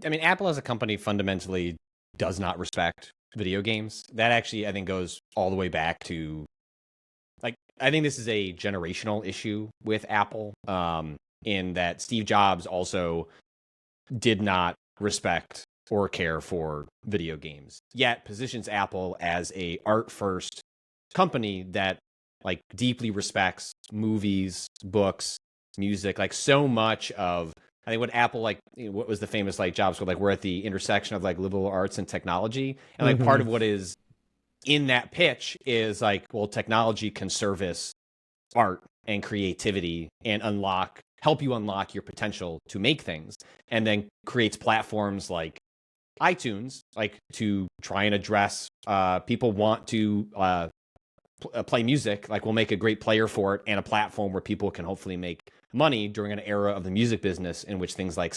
I mean, Apple as a company fundamentally does not respect video games. That actually, I think, goes all the way back to like I think this is a generational issue with Apple, in that Steve Jobs also did not respect or care for video games, yet positions Apple as a art first company that like deeply respects movies, books, music, like so much of I think what Apple like what was the famous like Jobs were like we're at the intersection of like liberal arts and technology. And like part Hmm. of what is in that pitch is like, well, technology can service art and creativity and help you unlock your potential to make things, and then creates platforms like iTunes, like to try and address people want to play music. Like we'll make a great player for it and a platform where people can hopefully make money during an era of the music business in which things like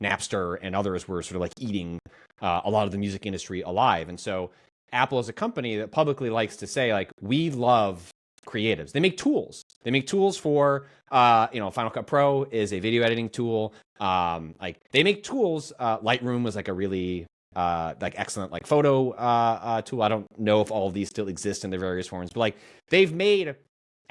Napster and others were sort of like eating a lot of the music industry alive. And so Apple is a company that publicly likes to say like we love creatives. They make tools. They make tools for Final Cut Pro is a video editing tool. Like they make tools. Lightroom was like a really like excellent like photo tool. I don't know if all of these still exist in their various forms, but like they've made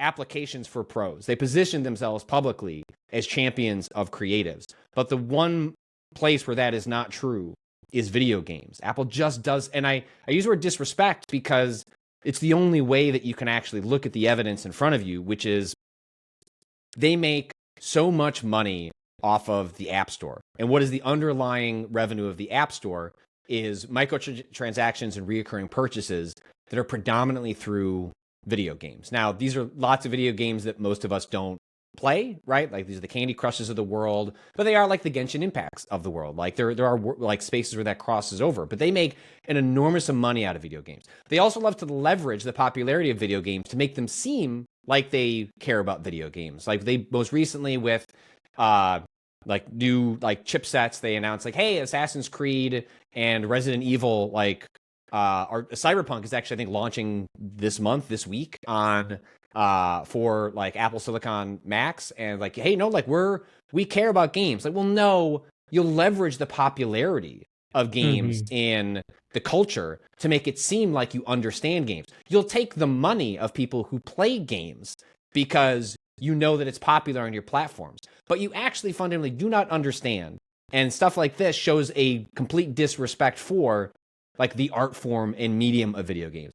applications for pros. They position themselves publicly as champions of creatives. But the one place where that is not true is video games. Apple just does, and I use the word disrespect because it's the only way that you can actually look at the evidence in front of you, which is they make so much money off of the App Store. And what is the underlying revenue of the App Store is microtransactions and reoccurring purchases that are predominantly through video games. Now, these are lots of video games that most of us don't play, right? Like these are the Candy Crushes of the world, but they are like the Genshin Impacts of the world. Like there are like spaces where that crosses over, but they make an enormous amount of money out of video games. They also love to leverage the popularity of video games to make them seem like they care about video games. Like they most recently with like new like chipsets, they announced like, hey, Assassin's Creed and Resident Evil or Cyberpunk is actually I think launching this week on for like Apple Silicon Max, and like, hey, no, like we care about games. Like, well, no, you'll leverage the popularity of games Hmm. in the culture to make it seem like you understand games. You'll take the money of people who play games because you know that it's popular on your platforms, but you actually fundamentally do not understand. And stuff like this shows a complete disrespect for like the art form and medium of video games.